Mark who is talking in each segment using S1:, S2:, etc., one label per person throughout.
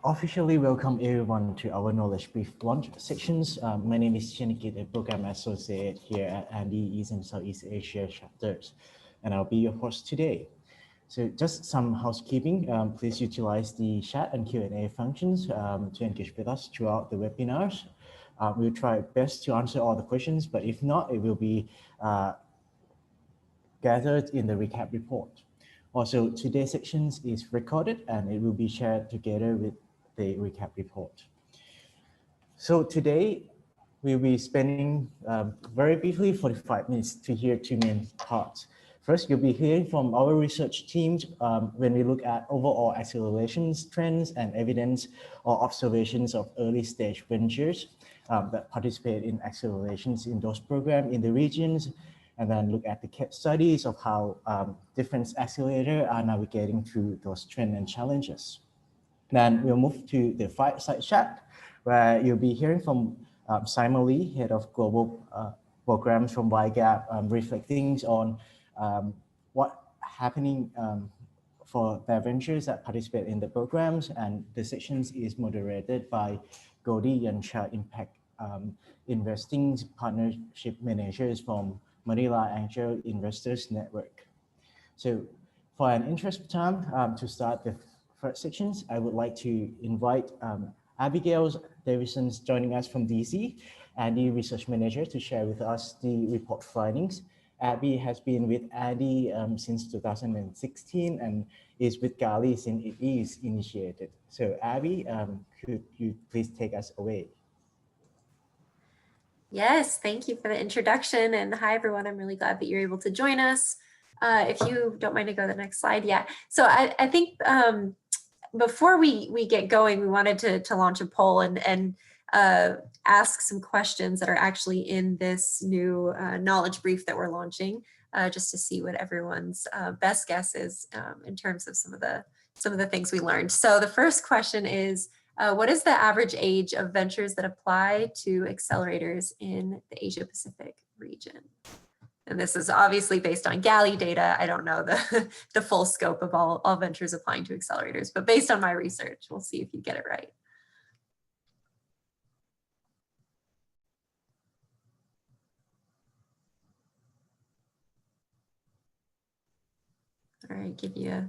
S1: Officially welcome everyone to our Knowledge Brief launch sections. My name is Chinikit, a Program Associate here at Andy East and Southeast Asia chapters, and I'll be your host today. So just some housekeeping, please utilize the chat and Q&A functions to engage with us throughout the webinars. We'll try best to answer all the questions, but if not, it will be gathered in the recap report. Also, today's sections is recorded and it will be shared together with the recap report. So today, we'll be spending very briefly 45 minutes to hear two main parts. First, you'll be hearing from our research teams when we look at overall accelerations, trends, and evidence or observations of early stage ventures that participate in accelerations in those programs in the regions, and then look at the case studies of how different accelerators are navigating through those trends and challenges. Then we'll move to the fireside chat, where you'll be hearing from Simon Lee, Head of Global Programs from YGAP, reflecting on what's happening for their ventures that participate in the programs. And the sections is moderated by Goldie Yancha Impact Investing Partnership Managers from Manila Angel Investors Network. So for an interest time to start the first sections, I would like to invite Abigail Davison joining us from DC and the research manager to share with us the report findings. Abby has been with ADDI since 2016 and is with Gali since it is initiated. So Abby, could you please take us away?
S2: Yes, thank you for the introduction, and hi everyone. I'm really glad that you're able to join us. If you don't mind to go to the next slide. Yeah, so I think before we get going, we wanted to launch a poll and ask some questions that are actually in this new knowledge brief that we're launching, just to see what everyone's best guess is in terms of some of the things we learned. So the first question is, what is the average age of ventures that apply to accelerators in the Asia Pacific region? And this is obviously based on Gali data. I don't know the full scope of all ventures applying to accelerators, but based on my research, we'll see if you get it right. All right, give you a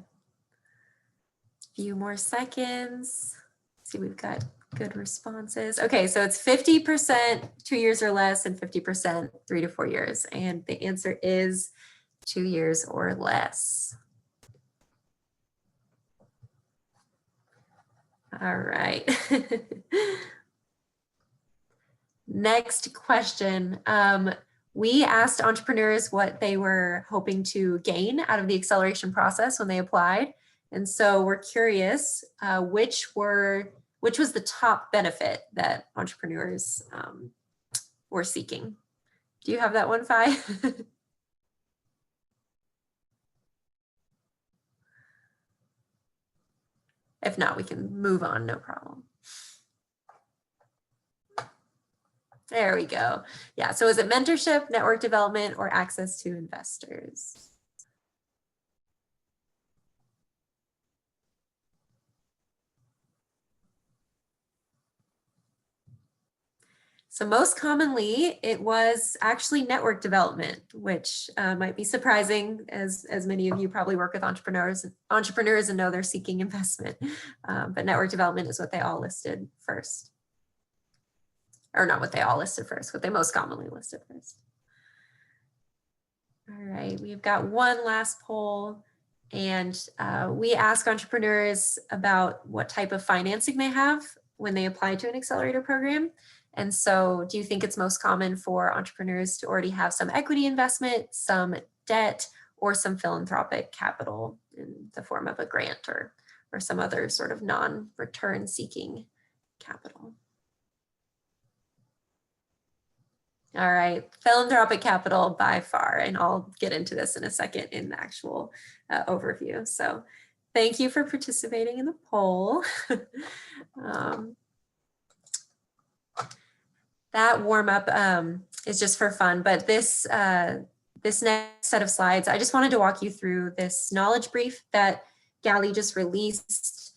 S2: few more seconds. See, we've got good responses. Okay, so it's 50% 2 years or less and 50% 3 to 4 years. And the answer is 2 years or less. All right. Next question. We asked entrepreneurs what they were hoping to gain out of the acceleration process when they applied. And so we're curious, which was the top benefit that entrepreneurs were seeking? Do you have that one, Phi? If not, we can move on, no problem. There we go. Yeah, so is it mentorship, network development, or access to investors? So most commonly, it was actually network development, which might be surprising, as many of you probably work with entrepreneurs and know they're seeking investment. But network development is what they all listed first. Or not what they all listed first, what they most commonly listed first. All right, we've got one last poll, and we ask entrepreneurs about what type of financing they have when they apply to an accelerator program. And so do you think it's most common for entrepreneurs to already have some equity investment, some debt, or some philanthropic capital in the form of a grant or some other sort of non-return seeking capital? All right, philanthropic capital by far, and I'll get into this in a second in the actual overview. So thank you for participating in the poll. That warm up is just for fun, but this next set of slides, I just wanted to walk you through this knowledge brief that Gali just released.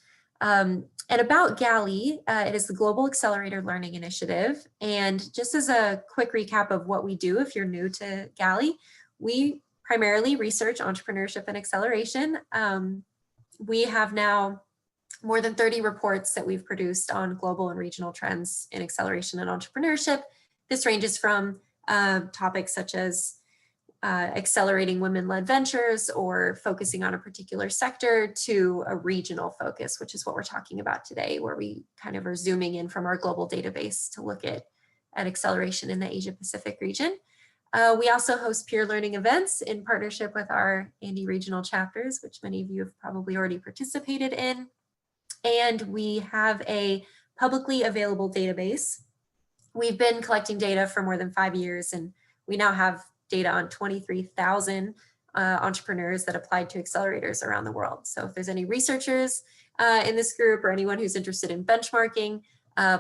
S2: And about GALI, it is the Global Accelerator Learning Initiative. And just as a quick recap of what we do, if you're new to GALI, we primarily research entrepreneurship and acceleration. We have now more than 30 reports that we've produced on global and regional trends in acceleration and entrepreneurship. This ranges from topics such as accelerating women-led ventures or focusing on a particular sector to a regional focus, which is what we're talking about today, where we kind of are zooming in from our global database to look at acceleration in the Asia Pacific region. We also host peer learning events in partnership with our Andy regional chapters, which many of you have probably already participated in. And we have a publicly available database. We've been collecting data for more than 5 years, and we now have data on 23,000 entrepreneurs that applied to accelerators around the world. So if there's any researchers in this group or anyone who's interested in benchmarking,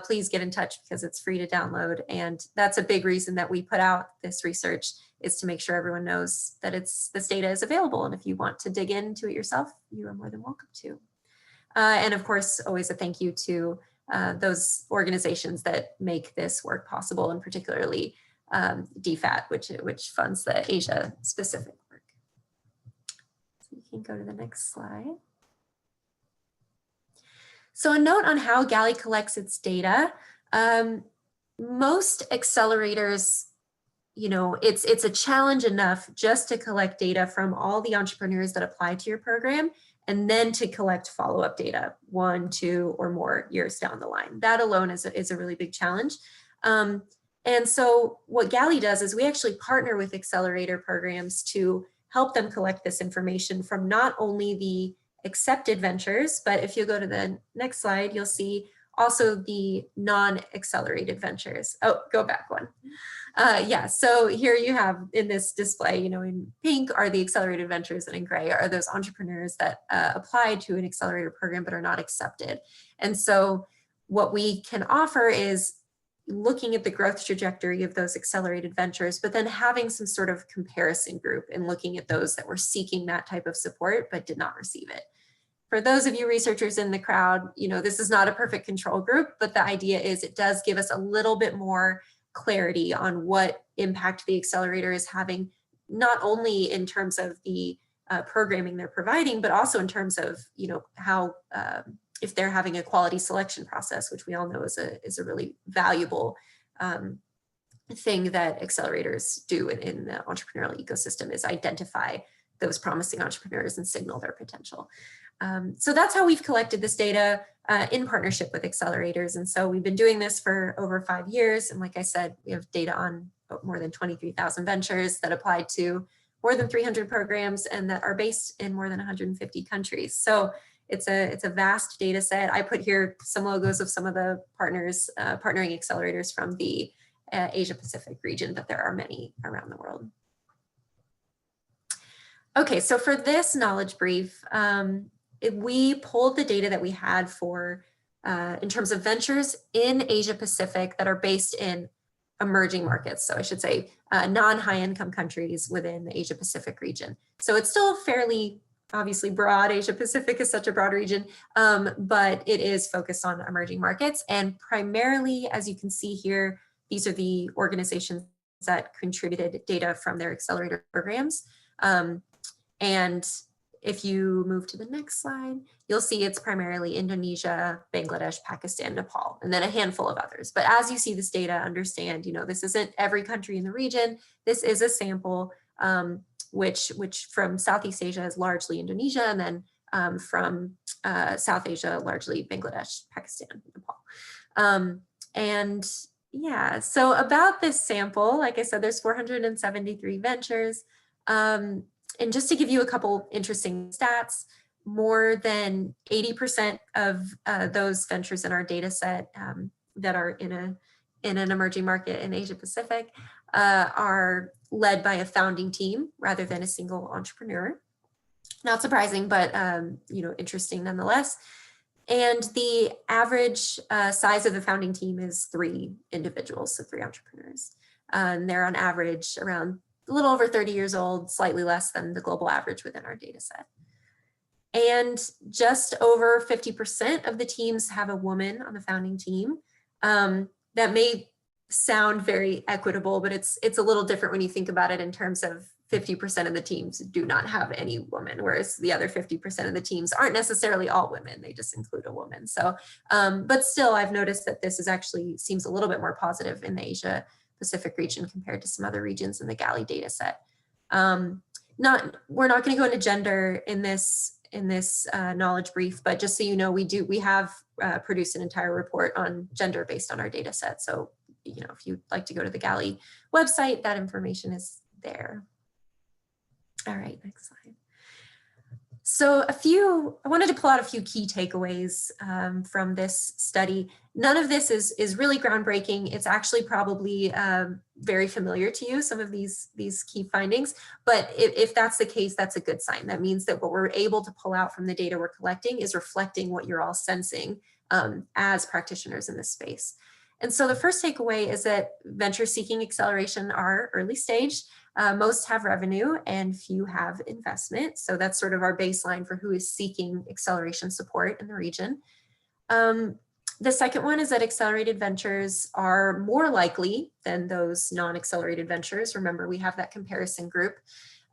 S2: please get in touch because it's free to download. And that's a big reason that we put out this research, is to make sure everyone knows that this data is available. And if you want to dig into it yourself, you are more than welcome to. And of course, always a thank you to those organizations that make this work possible, and particularly DFAT, which funds the Asia specific work. So you can go to the next slide. So a note on how GALI collects its data. Most accelerators, it's a challenge enough just to collect data from all the entrepreneurs that apply to your program, and then to collect follow-up data 1, 2, or more years down the line. That alone is a really big challenge. And so what GALI does is we actually partner with accelerator programs to help them collect this information from not only the accepted ventures, but if you go to the next slide, you'll see also the non-accelerated ventures. Oh, go back one. Yeah, so here you have in this display, in pink are the accelerated ventures, and in gray are those entrepreneurs that applied to an accelerator program but are not accepted. And so what we can offer is looking at the growth trajectory of those accelerated ventures, but then having some sort of comparison group and looking at those that were seeking that type of support but did not receive it. For those of you researchers in the crowd, this is not a perfect control group, but the idea is it does give us a little bit more clarity on what impact the accelerator is having, not only in terms of the programming they're providing, but also in terms of, how if they're having a quality selection process, which we all know is a really valuable thing that accelerators do in the entrepreneurial ecosystem, is identify those promising entrepreneurs and signal their potential. So that's how we've collected this data in partnership with accelerators. And so we've been doing this for over 5 years. And like I said, we have data on more than 23,000 ventures that applied to more than 300 programs and that are based in more than 150 countries. So it's a vast data set. I put here some logos of some of the partners, partnering accelerators from the Asia Pacific region, but there are many around the world. Okay, so for this knowledge brief, we pulled the data that we had for, in terms of ventures in Asia Pacific that are based in emerging markets. So I should say non-high income countries within the Asia Pacific region. So it's still fairly obviously broad. Asia Pacific is such a broad region, but it is focused on emerging markets. And primarily, as you can see here, these are the organizations that contributed data from their accelerator programs. And if you move to the next slide, you'll see it's primarily Indonesia, Bangladesh, Pakistan, Nepal, and then a handful of others. But as you see this data, understand, this isn't every country in the region. This is a sample, which from Southeast Asia is largely Indonesia, and then from South Asia, largely Bangladesh, Pakistan, Nepal. And yeah, so about this sample, like I said, there's 473 ventures. And just to give you a couple interesting stats, more than 80% of those ventures in our data set that are in an emerging market in Asia Pacific are led by a founding team rather than a single entrepreneur. Not surprising, but interesting nonetheless. And the average size of the founding team is 3 individuals, so 3 entrepreneurs. And they're on average around a little over 30 years old, slightly less than the global average within our data set. And just over 50% of the teams have a woman on the founding team. That may sound very equitable, but it's a little different when you think about it in terms of 50% of the teams do not have any woman, whereas the other 50% of the teams aren't necessarily all women, they just include a woman. So, but still, I've noticed that this is actually seems a little bit more positive in the Asia Pacific region compared to some other regions in the GALI data set. We're not going to go into gender in this knowledge brief, but just so you know, we have produced an entire report on gender based on our data set. So, you know, if you'd like to go to the GALI website, that information is there. All right, next slide. So I wanted to pull out a few key takeaways from this study. None of this is really groundbreaking. It's actually probably very familiar to you, some of these key findings, but if that's the case, that's a good sign. That means that what we're able to pull out from the data we're collecting is reflecting what you're all sensing as practitioners in this space. And so the first takeaway is that venture seeking acceleration are early stage. Most have revenue and few have investment. So that's sort of our baseline for who is seeking acceleration support in the region. The second one is that accelerated ventures are more likely than those non-accelerated ventures. Remember, we have that comparison group.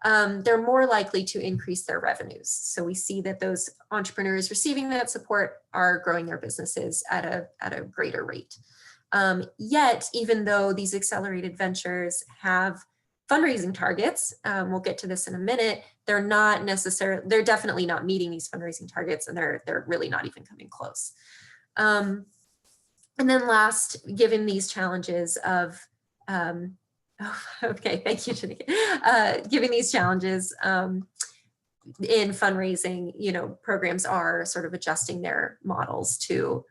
S2: They're more likely to increase their revenues. So we see that those entrepreneurs receiving that support are growing their businesses at a greater rate. Yet, even though these accelerated ventures have fundraising targets, we'll get to this in a minute, they're definitely not meeting these fundraising targets, and they're really not even coming close. And then last, given these challenges of, okay, thank you, Janika. Given these challenges in fundraising, you know, programs are sort of adjusting their models to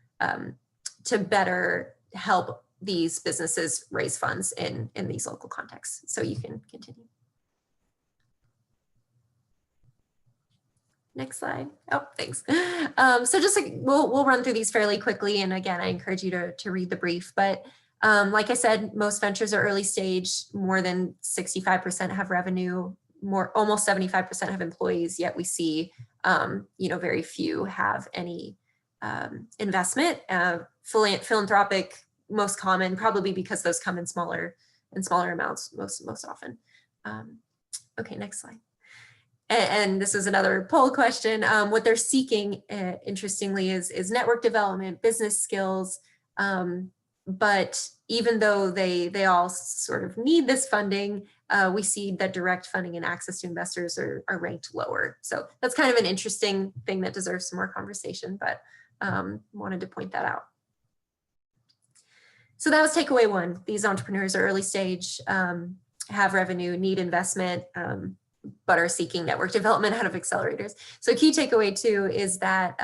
S2: better help these businesses raise funds in these local contexts. So you can continue. Next slide. Oh, thanks. So just like we'll run through these fairly quickly. And again, I encourage you to read the brief. But like I said, most ventures are early stage. More than 65% have revenue. Almost 75% have employees. Yet we see, you know, very few have any investment. Philanthropic, most common, probably because those come in smaller amounts most often. Okay, next slide. And this is another poll question. What they're seeking, interestingly, is network development, business skills. But even though they all sort of need this funding, we see that direct funding and access to investors are ranked lower. So that's kind of an interesting thing that deserves some more conversation, but wanted to point that out. So that was takeaway one. These entrepreneurs are early stage, have revenue, need investment, but are seeking network development out of accelerators. So key takeaway two is that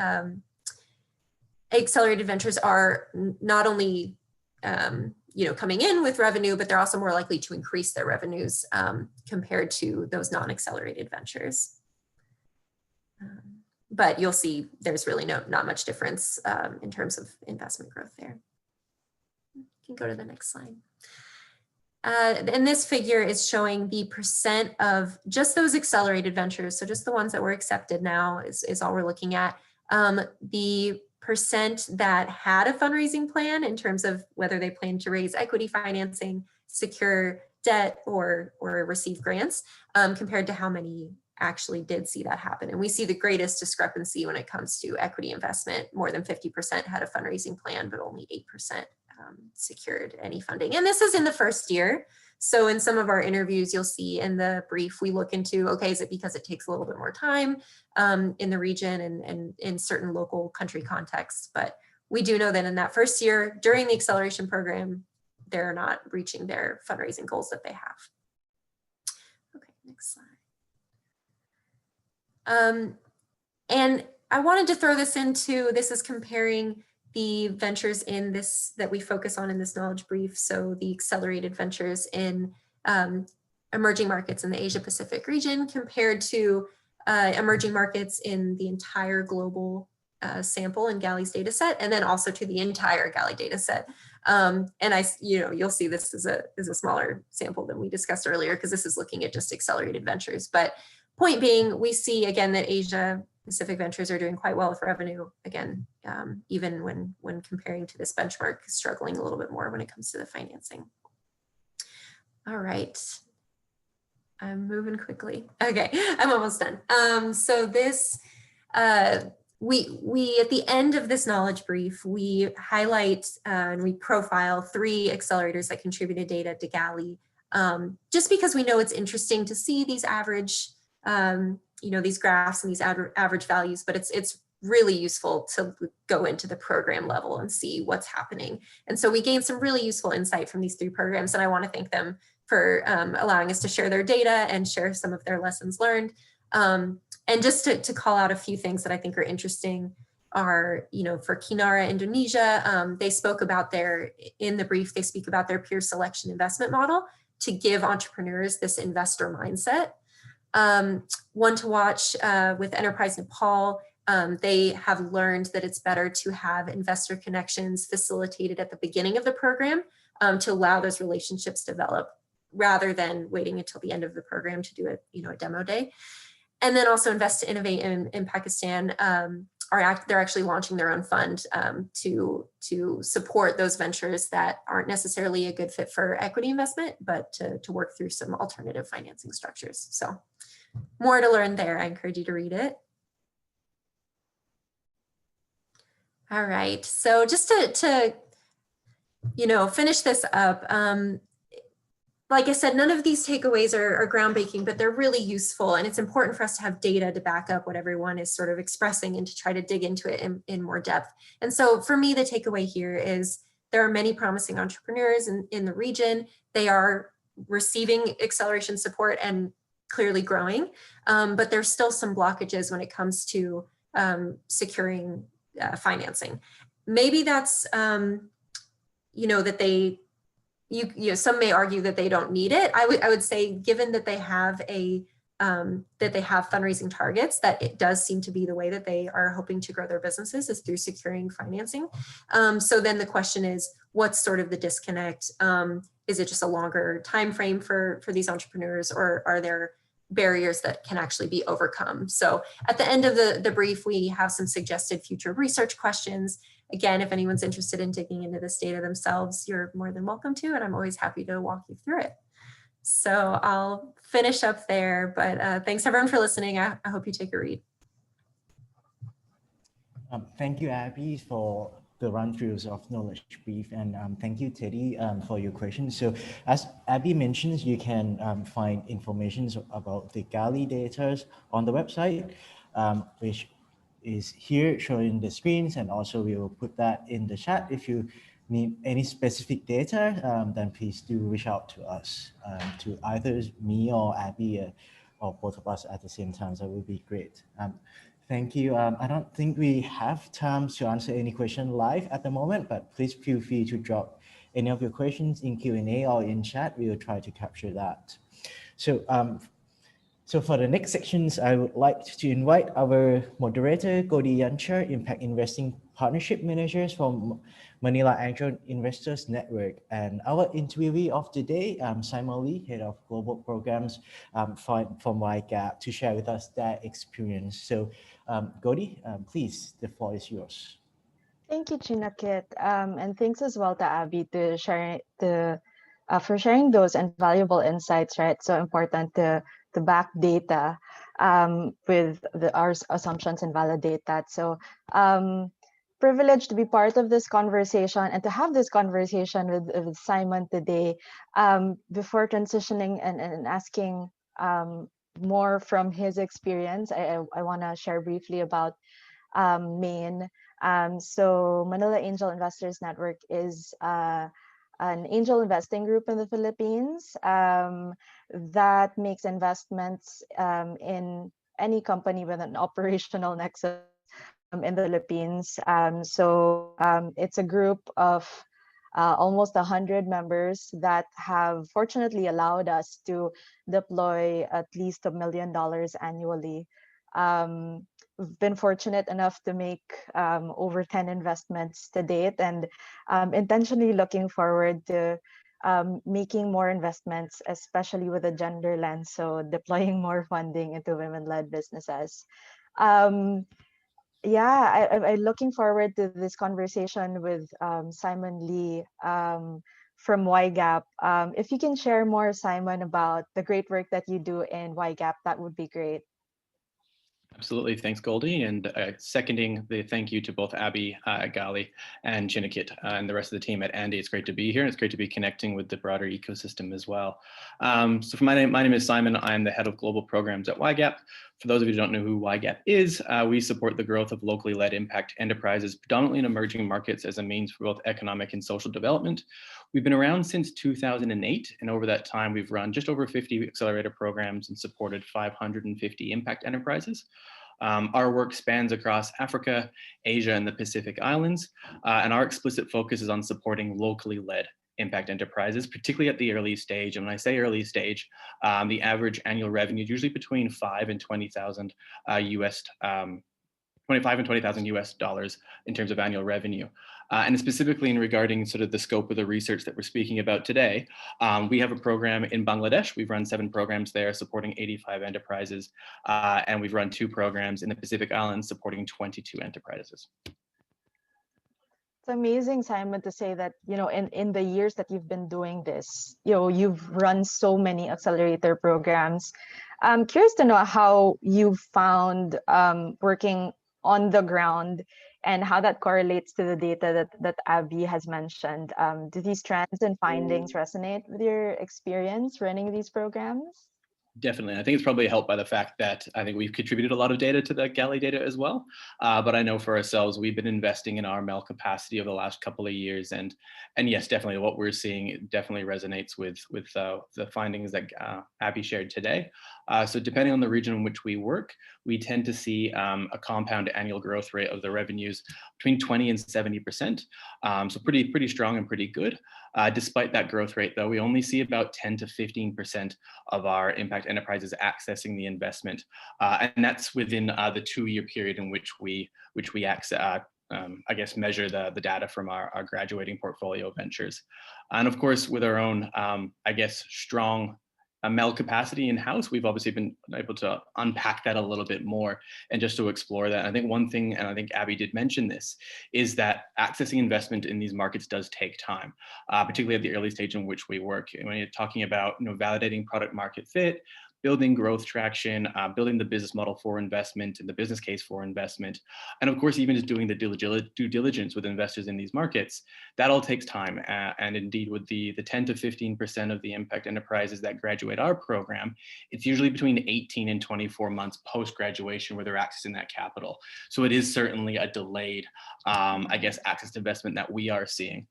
S2: accelerated ventures are not only you know, coming in with revenue, but they're also more likely to increase their revenues compared to those non-accelerated ventures. But you'll see there's really not much difference in terms of investment growth there. You can go to the next slide. And this figure is showing the percent of just those accelerated ventures. So just the ones that were accepted now is all we're looking at. The percent that had a fundraising plan in terms of whether they plan to raise equity financing, secure debt, or receive grants, compared to how many actually did see that happen. And we see the greatest discrepancy when it comes to equity investment. More than 50% had a fundraising plan, but only 8% secured any funding. And this is in the first year. So in some of our interviews, you'll see in the brief, we look into, okay, is it because it takes a little bit more time in the region and in certain local country contexts? But we do know that in that first year, during the acceleration program, they're not reaching their fundraising goals that they have. Okay, next slide. And I wanted to throw this into, this is comparing the ventures in this that we focus on in this knowledge brief. So the accelerated ventures in emerging markets in the Asia Pacific region compared to emerging markets in the entire global sample in GALI's data set, and then also to the entire GALI data set. And you'll see this is a smaller sample than we discussed earlier, because this is looking at just accelerated ventures. But point being, we see again that Asia Pacific Ventures are doing quite well with revenue, again, even when comparing to this benchmark, struggling a little bit more when it comes to the financing. All right. I'm moving quickly. Okay, I'm almost done. So this, we at the end of this knowledge brief, we highlight and we profile 3 accelerators that contributed data to Galley, just because we know it's interesting to see these average, these graphs and these average values, but it's really useful to go into the program level and see what's happening. And so we gained some really useful insight from these 3 programs, and I want to thank them for allowing us to share their data and share some of their lessons learned. And just to call out a few things that I think are interesting are, for Kinara Indonesia, they spoke about in the brief, they speak about their peer selection investment model to give entrepreneurs this investor mindset. One to watch with Enterprise Nepal, they have learned that it's better to have investor connections facilitated at the beginning of the program to allow those relationships to develop, rather than waiting until the end of the program to do a demo day. And then also Invest to Innovate in Pakistan, they're actually launching their own fund to support those ventures that aren't necessarily a good fit for equity investment, but to work through some alternative financing structures. So more to learn there. I encourage you to read it. All right, so just to finish this up, like I said, none of these takeaways are groundbreaking, but they're really useful. And it's important for us to have data to back up what everyone is sort of expressing and to try to dig into it in more depth. And so for me, the takeaway here is there are many promising entrepreneurs in the region. They are receiving acceleration support and clearly growing, but there's still some blockages when it comes to securing financing. Maybe that's, that they, some may argue that they don't need it. I would say, given that they have fundraising targets, that it does seem to be the way that they are hoping to grow their businesses is through securing financing. So then the question is, what's sort of the disconnect? Is it just a longer time frame for these entrepreneurs, or are there barriers that can actually be overcome? So at the end of the brief, we have some suggested future research questions. Again, if anyone's interested in digging into this data themselves, you're more than welcome to, and I'm always happy to walk you through it. So I'll finish up there, but thanks everyone for listening. I hope you take a read.
S1: Thank you, Abby, for the run-throughs of knowledge brief, and thank you, Teddy, for your questions. So as Abby mentions, you can find information about the Galley data on the website, which is here showing the screens, and also we will put that in the chat. If you need any specific data, then please do reach out to us, to either me or Abby, or both of us at the same time. So it would be great. Thank you. I don't think we have time to answer any question live at the moment, but please feel free to drop any of your questions in Q&A or in chat. We will try to capture that. So for the next sections, I would like to invite our moderator, Godi Yanchar, Impact Investing Partnership Managers from Manila Angel Investors Network, and our interviewee of the day, Simon Lee, Head of Global Programs from YGAP, to share with us their experience. So Godi, please, the floor is yours.
S3: Thank you, Chinakit, and thanks as well to Abby for sharing those invaluable insights, right? So important to back data with our assumptions and validate that. So privileged to be part of this conversation and to have this conversation with Simon today. Before transitioning and asking more from his experience, I want to share briefly about Maine. So Manila Angel Investors Network is an angel investing group in the Philippines that makes investments in any company with an operational nexus in the Philippines. It's a group of almost 100 members that have fortunately allowed us to deploy at least $1 million annually. We've been fortunate enough to make over 10 investments to date, and intentionally looking forward to making more investments, especially with a gender lens, so deploying more funding into women-led businesses. Yeah, I'm looking forward to this conversation with Simon Lee from YGAP. If you can share more, Simon, about the great work that you do in YGAP, that would be great.
S4: Absolutely. Thanks, Goldie. And seconding the thank you to both Abby Gali and Chinnikit and the rest of the team at Andy. It's great to be here. And it's great to be connecting with the broader ecosystem as well. So my name is Simon. I'm the head of global programs at YGAP. For those of you who don't know who YGAP is, we support the growth of locally led impact enterprises, predominantly in emerging markets, as a means for both economic and social development. We've been around since 2008, and over that time, we've run just over 50 accelerator programs and supported 550 impact enterprises. Our work spans across Africa, Asia, and the Pacific Islands, and our explicit focus is on supporting locally led impact enterprises, particularly at the early stage. And when I say early stage, the average annual revenue is usually between $5,000 and $20,000 US. 25 and 20,000 US dollars in terms of annual revenue. And specifically in regarding sort of the scope of the research that we're speaking about today, we have a program in Bangladesh. We've run 7 programs there supporting 85 enterprises. And we've run 2 programs in the Pacific Islands supporting 22 enterprises.
S3: It's amazing, Simon, to say that, you know, in the years that you've been doing this, you know, you've run so many accelerator programs. I'm curious to know how you found working on the ground and how that correlates to the data that Abby has mentioned. Do these trends and findings resonate with your experience running these programs?
S4: Definitely. I think it's probably helped by the fact that I think we've contributed a lot of data to the Gali data as well. But I know for ourselves, we've been investing in our MEL capacity over the last couple of years. And yes, definitely what we're seeing definitely resonates with the findings that Abby shared today. So depending on the region in which we work, we tend to see a compound annual growth rate of the revenues between 20 and 70%. So pretty strong and pretty good. Despite that growth rate, though, we only see about 10 to 15% of our impact enterprises accessing the investment, and that's within the 2-year period in which we access, I guess, measure the data from our graduating portfolio ventures. And of course, with our own, I guess, strong MEL capacity in-house, we've obviously been able to unpack that a little bit more and just to explore that. I think one thing, and I think Abby did mention this, is that accessing investment in these markets does take time, particularly at the early stage in which we work. When you're talking about, you know, validating product market fit, building growth traction, building the business model for investment and the business case for investment. And of course, even just doing the due diligence with investors in these markets, that all takes time. And indeed, with the 10 to 15% of the impact enterprises that graduate our program, it's usually between 18 and 24 months post-graduation where they're accessing that capital. So it is certainly a delayed, I guess, access to investment that we are seeing.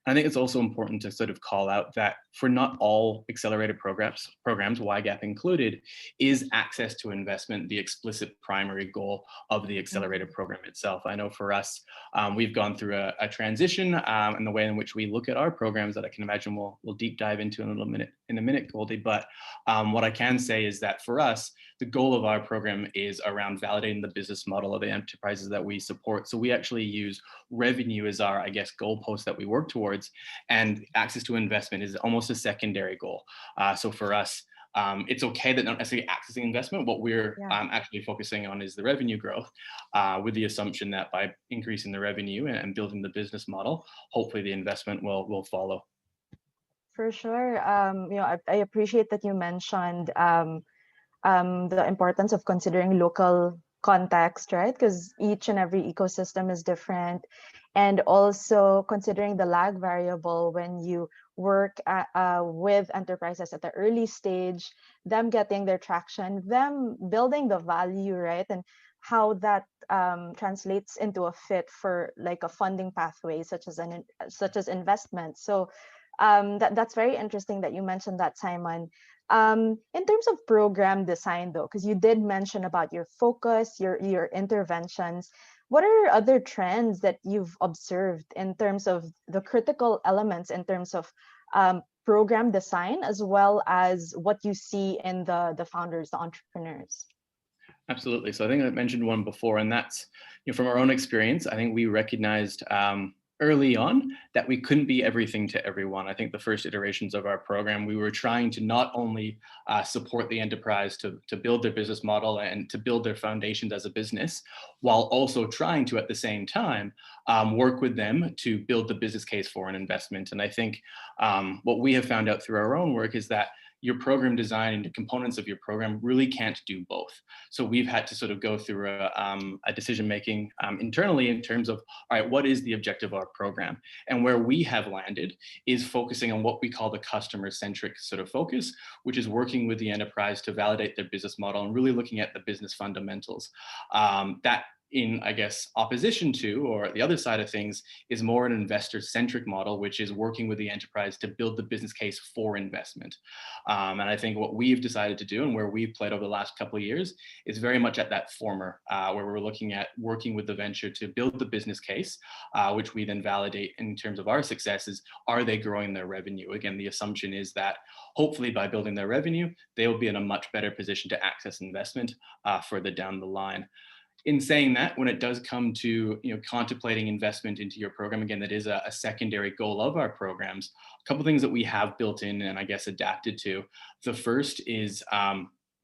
S4: I think it's also important to sort of call out that for not all accelerated programs, YGAP included, is access to investment the explicit primary goal of the accelerated program itself. I know for us, we've gone through a transition in the way in which we look at our programs that I can imagine we'll deep dive into in a minute, Goldie. But what I can say is that for us, the goal of our program is around validating the business model of the enterprises that we support. So we actually use revenue as our, I guess, goalpost that we work towards, and access to investment is almost a secondary goal. So for us, it's okay that not necessarily accessing investment. What we're actually focusing on is the revenue growth, with the assumption that by increasing the revenue and building the business model, hopefully the investment will follow.
S3: For sure. You know, I appreciate that you mentioned the importance of considering local context, right? Because each and every ecosystem is different. And also considering the lag variable when you work with enterprises at the early stage, them getting their traction, them building the value, right? And how that translates into a fit for like a funding pathway, such as investment. So that's very interesting that you mentioned that, Simon. In terms of program design, though, because you did mention about your focus, your interventions, what are other trends that you've observed in terms of the critical elements in terms of program design, as well as what you see in the founders, the entrepreneurs?
S4: Absolutely. So I think I mentioned one before, and that's, you know, from our own experience, I think we recognized early on that we couldn't be everything to everyone. I think the first iterations of our program, we were trying to not only support the enterprise to build their business model and to build their foundations as a business, while also trying to, at the same time, work with them to build the business case for an investment. And I think what we have found out through our own work is that your program design and the components of your program really can't do both. So we've had to sort of go through a decision-making internally in terms of, all right, what is the objective of our program? And where we have landed is focusing on what we call the customer-centric sort of focus, which is working with the enterprise to validate their business model and really looking at the business fundamentals. That in, I guess, opposition to, or the other side of things, is more an investor-centric model, which is working with the enterprise to build the business case for investment. And I think what we've decided to do and where we've played over the last couple of years is very much at that former, where we're looking at working with the venture to build the business case, which we then validate in terms of our successes. Are they growing their revenue? Again, the assumption is that hopefully by building their revenue, they will be in a much better position to access investment further down the line. In saying that, when it does come to contemplating investment into your program, again, that is a secondary goal of our programs. A couple of things that we have built in and I guess adapted to. The first is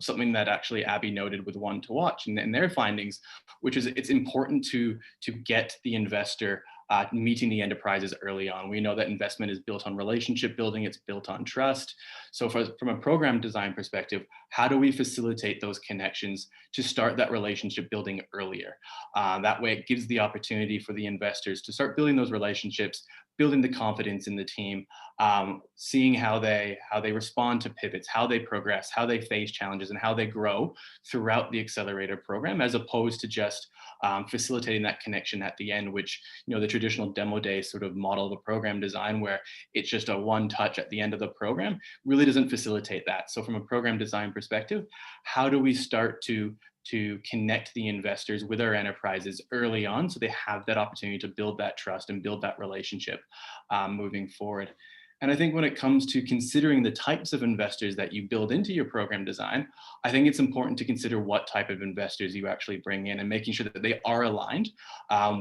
S4: something that actually Abby noted with One to Watch and their findings, which is it's important to get the investor meeting the enterprises early on. We know that investment is built on relationship building, it's built on trust. So from a program design perspective, how do we facilitate those connections to start that relationship building earlier? That way it gives the opportunity for the investors to start building those relationships, building the confidence in the team, seeing how they respond to pivots, how they progress, how they face challenges, and how they grow throughout the accelerator program, as opposed to just facilitating that connection at the end, which the traditional demo day sort of model of the program design, where it's just a one touch at the end of the program, really doesn't facilitate that. So from a program design perspective, how do we start to connect the investors with our enterprises early on so they have that opportunity to build that trust and build that relationship moving forward? And I think when it comes to considering the types of investors that you build into your program design, I think it's important to consider what type of investors you actually bring in and making sure that they are aligned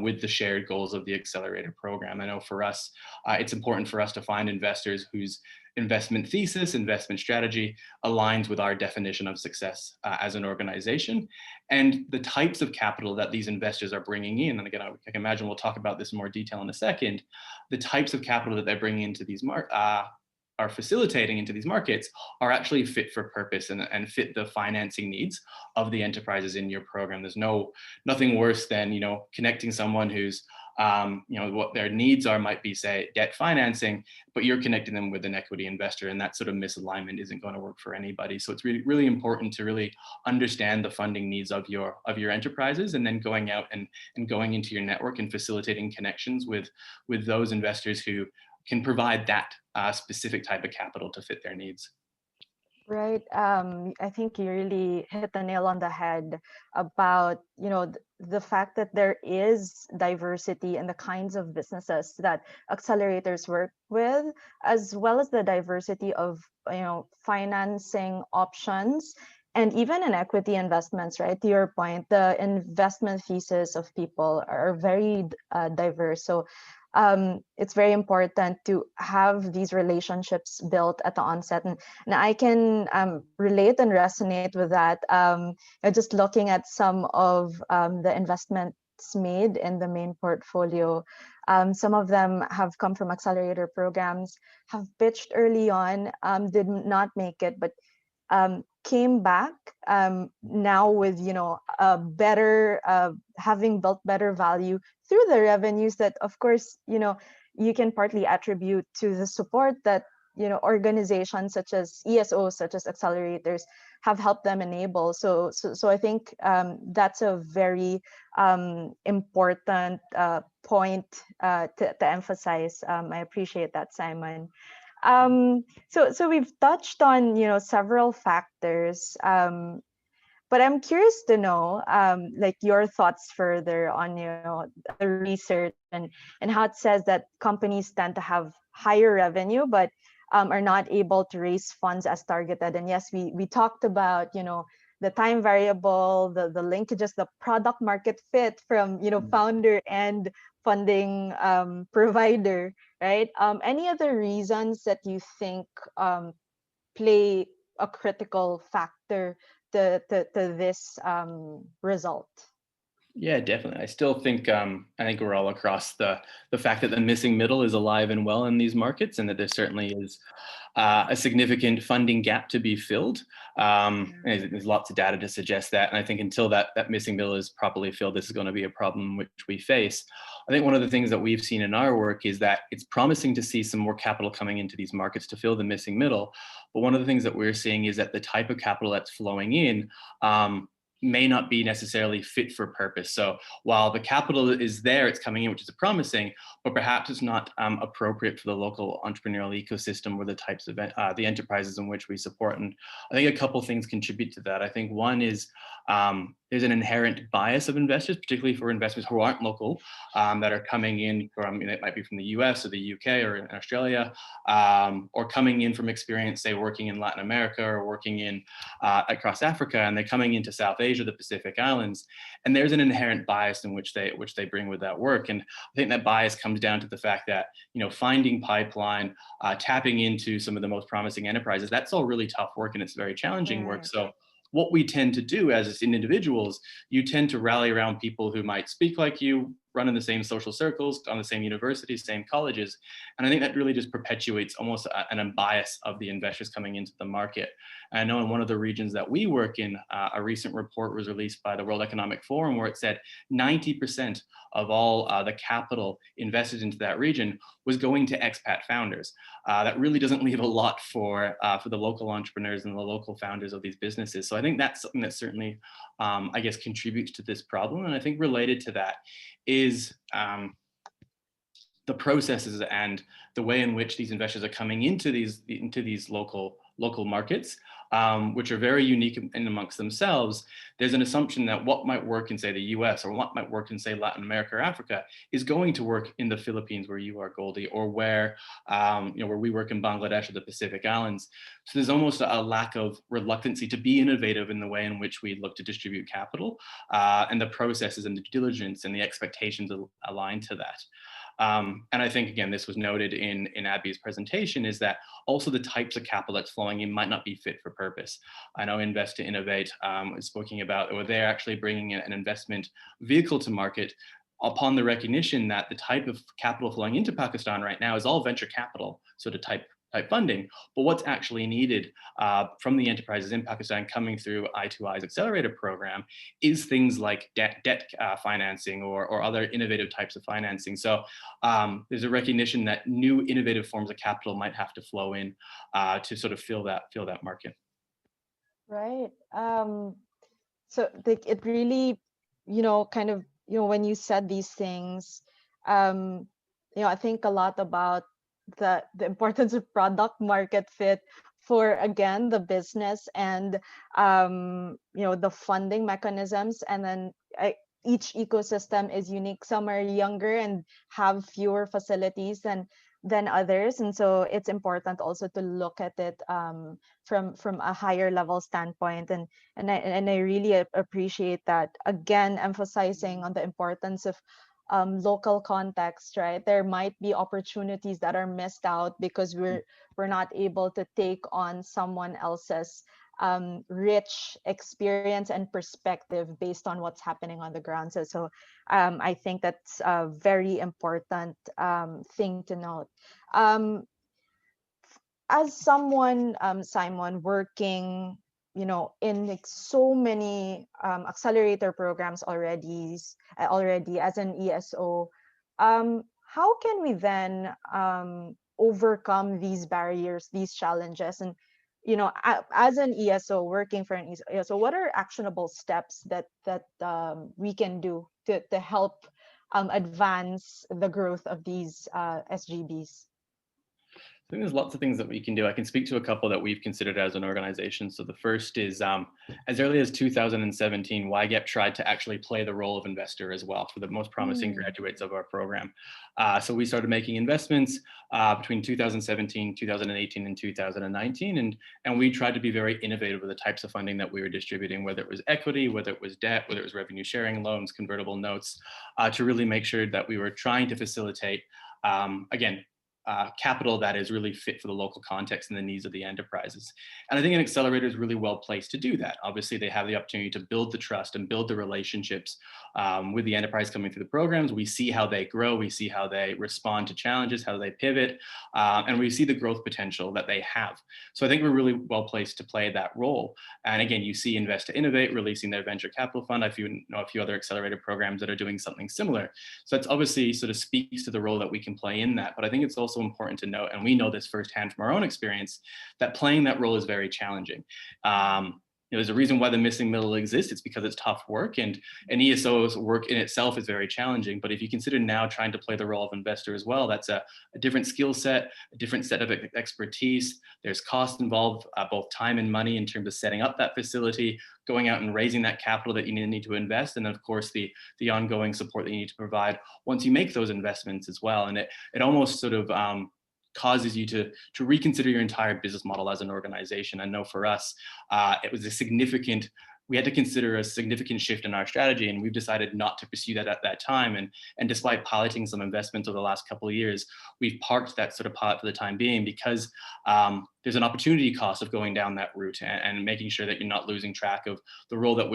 S4: with the shared goals of the accelerator program. I know for us, it's important for us to find investors whose investment thesis, investment strategy aligns with our definition of success as an organization, and the types of capital that these investors are bringing in. And again, I can imagine we'll talk about this in more detail in a second. The types of capital that they're bringing into these are facilitating into these markets are actually fit for purpose and fit the financing needs of the enterprises in your program. There's nothing worse than connecting someone who's what their needs are might be, say, debt financing, but you're connecting them with an equity investor, and that sort of misalignment isn't going to work for anybody. So it's really, really important to really understand the funding needs of your enterprises, and then going out and going into your network and facilitating connections with those investors who can provide that specific type of capital to fit their needs.
S3: Right. I think you really hit the nail on the head about, the fact that there is diversity in the kinds of businesses that accelerators work with, as well as the diversity of, financing options and even in equity investments, right? To your point, the investment thesis of people are very diverse. So it's very important to have these relationships built at the onset. And I can relate and resonate with that. Just looking at some of the investments made in the main portfolio, some of them have come from accelerator programs, have pitched early on, did not make it, but came back now with a better having built better value through the revenues that, of course, you can partly attribute to the support that organizations such as ESOs, such as accelerators, have helped them enable. So I think that's a very important point to emphasize. I appreciate that, Simon. So we've touched on several factors, but I'm curious to know like your thoughts further on the research and how it says that companies tend to have higher revenue but are not able to raise funds as targeted. And yes, we talked about the time variable, the linkages, the product market fit from founder and funding provider, right? Any other reasons that you think play a critical factor to this result?
S4: Yeah, definitely. I still think I think we're all across the fact that the missing middle is alive and well in these markets, and that there certainly is a significant funding gap to be filled. And there's lots of data to suggest that. And I think until that missing middle is properly filled, this is going to be a problem which we face. I think one of the things that we've seen in our work is that it's promising to see some more capital coming into these markets to fill the missing middle. But one of the things that we're seeing is that the type of capital that's flowing in may not be necessarily fit for purpose. So while the capital is there, it's coming in, which is promising, but perhaps it's not appropriate for the local entrepreneurial ecosystem or the types of the enterprises in which we support. And I think a couple things contribute to that. I think one is there's an inherent bias of investors, particularly for investors who aren't local, that are coming in from, it might be from the US or the UK or in Australia, or coming in from experience, say, working in Latin America or working in across Africa, and they're coming into South Asia, the Pacific Islands, and there's an inherent bias in which they bring with that work. And I think that bias comes down to the fact that, finding pipeline, tapping into some of the most promising enterprises, that's all really tough work and it's very challenging work. So what we tend to do as individuals, you tend to rally around people who might speak like you, run in the same social circles, on the same universities, same colleges. And I think that really just perpetuates almost an bias of the investors coming into the market. And I know in one of the regions that we work in, a recent report was released by the World Economic Forum where it said 90% of all the capital invested into that region was going to expat founders. That really doesn't leave a lot for the local entrepreneurs and the local founders of these businesses. So I think that's something that certainly, I guess, contributes to this problem. And I think related to that is the processes and the way in which these investors are coming into these local markets, which are very unique in amongst themselves. There's an assumption that what might work in, say, the US or what might work in, say, Latin America or Africa is going to work in the Philippines, where you are, Goldie, or where where we work in Bangladesh or the Pacific Islands. So there's almost a lack of reluctancy to be innovative in the way in which we look to distribute capital, and the processes and the due diligence and the expectations aligned to that. And I think, again, this was noted in Abby's presentation, is that also the types of capital that's flowing in might not be fit for purpose. I know Invest to Innovate is speaking about, or they're actually bringing an investment vehicle to market upon the recognition that the type of capital flowing into Pakistan right now is all venture capital, sort of type funding. But what's actually needed from the enterprises in Pakistan coming through I2I's Accelerator program is things like debt financing or other innovative types of financing. So there's a recognition that new innovative forms of capital might have to flow in to sort of fill that market.
S3: Right. So it really, kind of, when you said these things, I think a lot about the importance of product market fit for, again, the business and the funding mechanisms. And then each ecosystem is unique. Some are younger and have fewer facilities than others, and so it's important also to look at it from a higher level standpoint. And I really appreciate that, again, emphasizing on the importance of local context, right? There might be opportunities that are missed out because we're not able to take on someone else's rich experience and perspective based on what's happening on the ground. So I think that's a very important thing to note. As someone, Simon, working in like so many accelerator programs already as an ESO, how can we then overcome these barriers, these challenges? And as an ESO, working for an ESO, what are actionable steps that we can do to help advance the growth of these SGBs?
S4: I think there's lots of things that we can do. I can speak to a couple that we've considered as an organization. So the first is as early as 2017, YGEP tried to actually play the role of investor as well for the most promising graduates of our program. So we started making investments between 2017, 2018, and 2019. And we tried to be very innovative with the types of funding that we were distributing, whether it was equity, whether it was debt, whether it was revenue sharing loans, convertible notes, to really make sure that we were trying to facilitate, again, capital that is really fit for the local context and the needs of the enterprises. And I think an accelerator is really well placed to do that. Obviously, they have the opportunity to build the trust and build the relationships with the enterprise coming through the programs. We see how they grow, we see how they respond to challenges, how they pivot, and we see the growth potential that they have. So I think we're really well placed to play that role. And again, you see Invest to Innovate releasing their venture capital fund. I know a few other accelerator programs that are doing something similar. So it's obviously sort of speaks to the role that we can play in that. But I think it's also important to note, and we know this firsthand from our own experience, that playing that role is very challenging. There's a reason why the missing middle exists. It's because it's tough work, and ESO's work in itself is very challenging. But if you consider now trying to play the role of investor as well, that's a different skill set, a different set of expertise. There's cost involved, both time and money in terms of setting up that facility, going out and raising that capital that you need to invest, and of course the ongoing support that you need to provide once you make those investments as well. And it almost sort of causes you to reconsider your entire business model as an organization. I know for us, it was we had to consider a significant shift in our strategy, and we've decided not to pursue that at that time. And despite piloting some investments over the last couple of years, we've parked that sort of pilot for the time being because there's an opportunity cost of going down that route and making sure that you're not losing track of the role that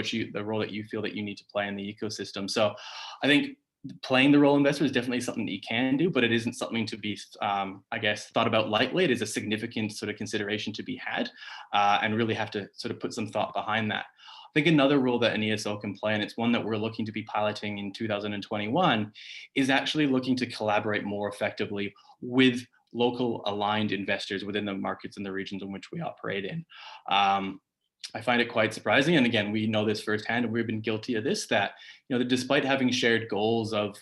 S4: you feel that you need to play in the ecosystem. So I think playing the role of investor is definitely something that you can do, but it isn't something to be, I guess, thought about lightly. It is a significant sort of consideration to be had, and really have to sort of put some thought behind that. I think another role that an ESO can play, and it's one that we're looking to be piloting in 2021, is actually looking to collaborate more effectively with local aligned investors within the markets and the regions in which we operate in. I find it quite surprising, and again, we know this firsthand, and we've been guilty of this, that despite having shared goals of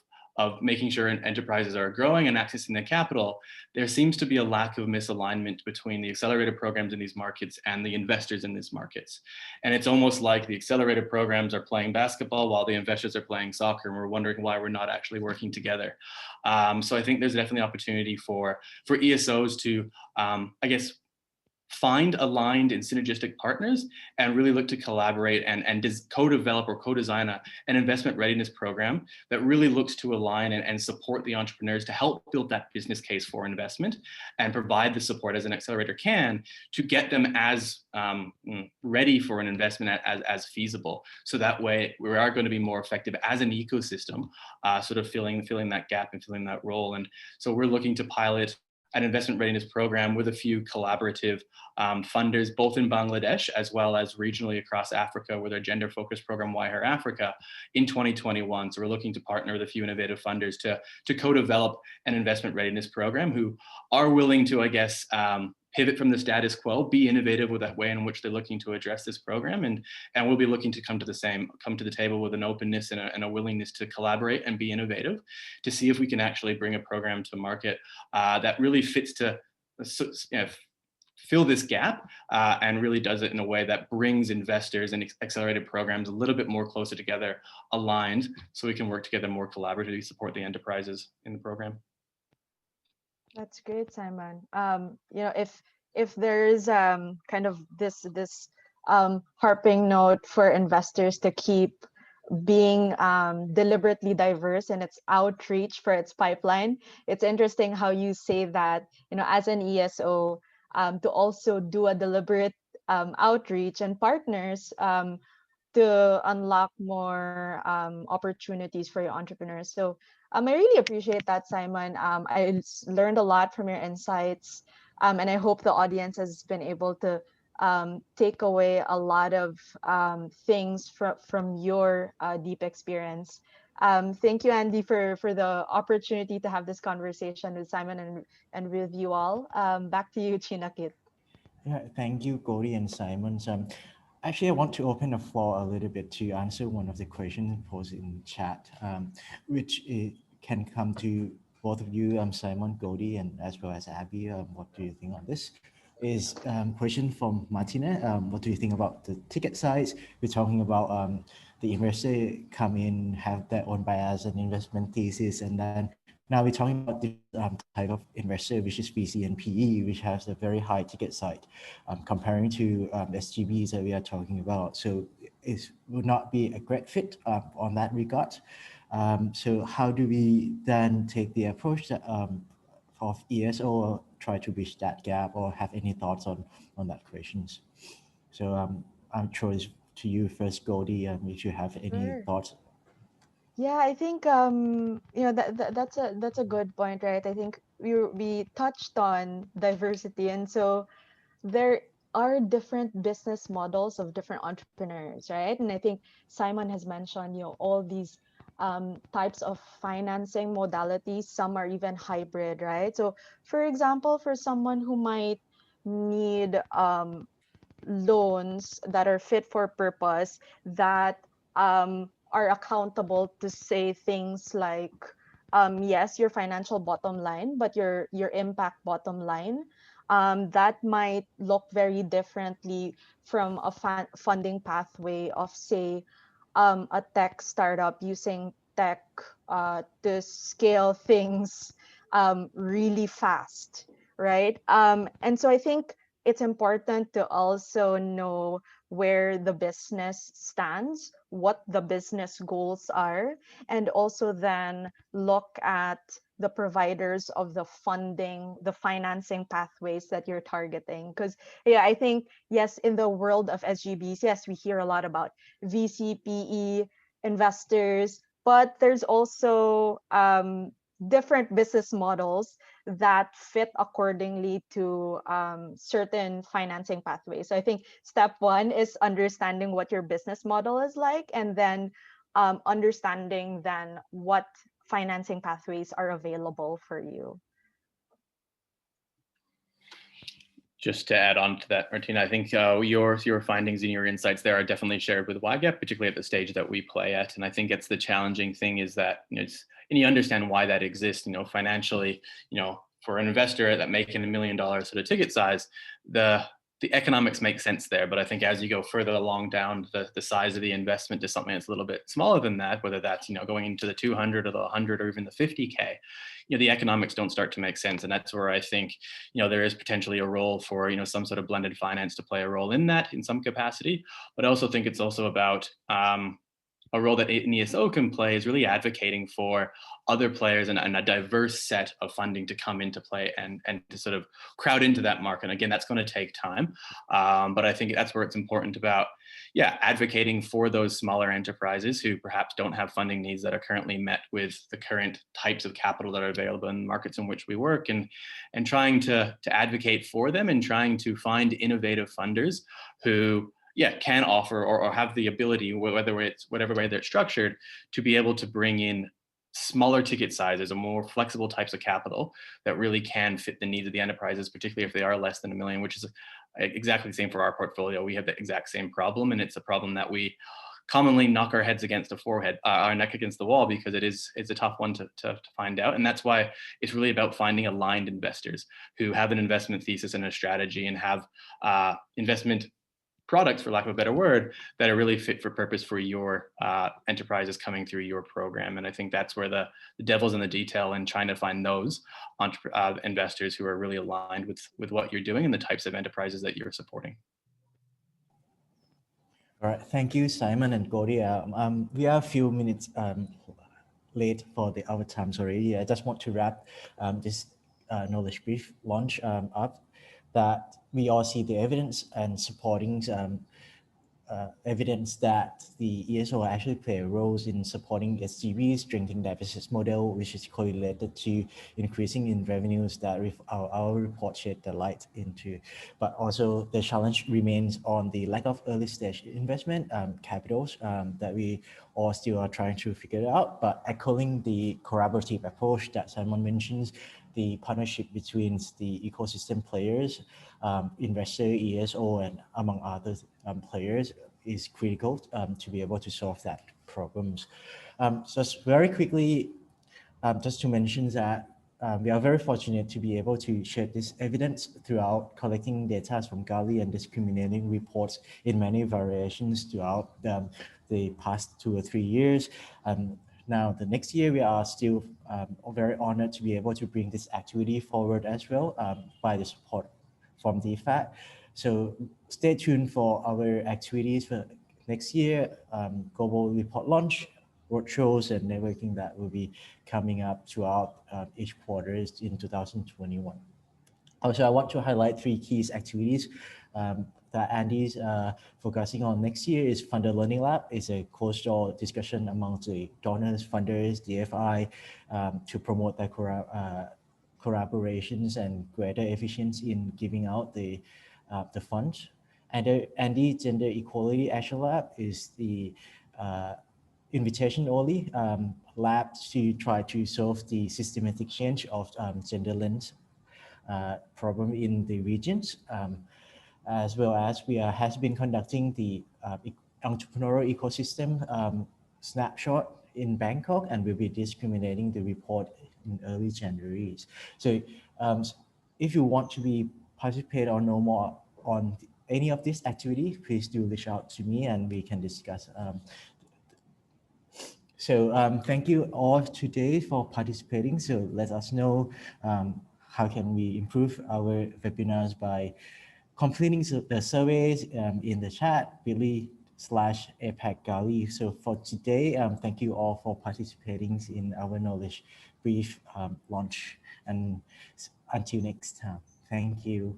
S4: making sure enterprises are growing and accessing the capital, there seems to be a lack of misalignment between the accelerator programs in these markets and the investors in these markets. And it's almost like the accelerator programs are playing basketball while the investors are playing soccer, and we're wondering why we're not actually working together. So I think there's definitely opportunity for ESOs to, I guess, find aligned and synergistic partners and really look to collaborate and co-develop or co-design an investment readiness program that really looks to align and support the entrepreneurs to help build that business case for investment and provide the support as an accelerator can to get them as ready for an investment as feasible. So that way we are going to be more effective as an ecosystem, sort of filling that gap and filling that role. And so we're looking to pilot an investment readiness program with a few collaborative funders, both in Bangladesh as well as regionally across Africa with our gender-focused program, YHER Africa, in 2021. So we're looking to partner with a few innovative funders to co-develop an investment readiness program who are willing to, I guess, pivot from the status quo, be innovative with that way in which they're looking to address this program, and we'll be looking to come to the table with an openness and a willingness to collaborate and be innovative to see if we can actually bring a program to market that really fits to fill this gap and really does it in a way that brings investors and accelerated programs a little bit more closer together, aligned, so we can work together more collaboratively, support the enterprises in the program.
S3: That's great, Simon. If there's kind of this harping note for investors to keep being deliberately diverse in its outreach for its pipeline, it's interesting how you say that, as an ESO, to also do a deliberate outreach and partners to unlock more opportunities for your entrepreneurs. So I really appreciate that, Simon. I learned a lot from your insights, and I hope the audience has been able to take away a lot of things from your deep experience. Thank you, Andy, for the opportunity to have this conversation with Simon and with you all. Back to you, Chinakit.
S1: Yeah, thank you, Gauri and Simon. Actually, I want to open the floor a little bit to answer one of the questions posed in chat, which can come to both of you, Simon, Goldie, and as well as Abby, what do you think on this? Is question from Martina. What do you think about the ticket size? We're talking about the investor come in, have their own bias and investment thesis, and then now we're talking about the type of investor, which is VC and PE, which has a very high ticket size, comparing to SGBs that we are talking about. So it would not be a great fit on that regard. So how do we then take the approach that, of ESO, or try to bridge that gap, or have any thoughts on that questions? So I'm sure it's to you first, Goldie, if you have any
S3: Sure.
S1: thoughts.
S3: Yeah, I think that's a good point, right? I think we touched on diversity, and so there are different business models of different entrepreneurs, right? And I think Simon has mentioned, all these types of financing modalities. Some are even hybrid, right? So, for example, for someone who might need loans that are fit for purpose, that are accountable to say things like, yes, your financial bottom line, but your impact bottom line, that might look very differently from a funding pathway of, say, a tech startup using tech to scale things really fast, right? And so I think it's important to also know where the business stands, what the business goals are, and also then look at the providers of the funding, the financing pathways that you're targeting. Because, yeah, I think, yes, in the world of SGBs, yes, we hear a lot about VCPE investors, but there's also different business models that fit accordingly to certain financing pathways. So I think step one is understanding what your business model is like, and then understanding then what financing pathways are available for you.
S4: Just to add on to that, Martina, I think your findings and your insights there are definitely shared with YGAP, particularly at the stage that we play at. And I think it's the challenging thing is that and you understand why that exists. Financially, for an investor that making $1 million sort of ticket size, the economics make sense there. But I think as you go further along down the size of the investment to something that's a little bit smaller than that, whether that's going into the 200 or the 100 or even the 50K, the economics don't start to make sense. And that's where I think there is potentially a role for some sort of blended finance to play a role in that in some capacity. But I also think it's also about a role that an ESO can play is really advocating for other players and a diverse set of funding to come into play and to sort of crowd into that market. And again, that's going to take time. But I think that's where it's important about, advocating for those smaller enterprises who perhaps don't have funding needs that are currently met with the current types of capital that are available in the markets in which we work, and trying to advocate for them and trying to find innovative funders who can offer or have the ability, whether it's whatever way they're structured, to be able to bring in smaller ticket sizes or more flexible types of capital that really can fit the needs of the enterprises, particularly if they are less than $1 million, which is exactly the same for our portfolio. We have the exact same problem, and it's a problem that we commonly knock our heads against our neck against the wall, because it's a tough one to find out. And that's why it's really about finding aligned investors who have an investment thesis and a strategy and have investment products, for lack of a better word, that are really fit for purpose for your enterprises coming through your program. And I think that's where the devil's in the detail, and trying to find those investors who are really aligned with what you're doing and the types of enterprises that you're supporting.
S1: All right, thank you, Simon and Goldie. We are a few minutes late for our times already. I just want to wrap this knowledge brief launch up, that we all see the evidence and supporting evidence that the ESO actually play roles in supporting SGBs, strengthening their business model, which is correlated to increasing in revenues that our report shed the light into. But also the challenge remains on the lack of early stage investment capitals that we all still are trying to figure out. But echoing the collaborative approach that Simon mentions, the partnership between the ecosystem players, investor, ESO, and among other players is critical to be able to solve that problems. So very quickly, Just to mention that we are very fortunate to be able to share this evidence throughout collecting data from Gali and discriminating reports in many variations throughout the past 2 or 3 years. Now, the next year, we are still very honored to be able to bring this activity forward as well by the support from DFAT. So stay tuned for our activities for next year, global report launch, roadshows, and networking that will be coming up throughout each quarter in 2021. Also, I want to highlight 3 key activities that Andy's focusing on next year is Funder Learning Lab. It's a closed-door discussion among the donors, funders, DFI to promote the collaborations and greater efficiency in giving out the funds. And Andy Gender Equality Action Lab is the invitation only lab to try to solve the systematic change of gender lens problem in the regions, as well as has been conducting the entrepreneurial ecosystem snapshot in Bangkok, and will be discriminating the report in early January. So if you want to be participate or know more on any of these activities, please do reach out to me and we can discuss. So thank you all today for participating. So let us know how can we improve our webinars by completing the surveys in the chat, bit.ly/APAC Gali. So for today, thank you all for participating in our knowledge brief launch, and until next time, thank you.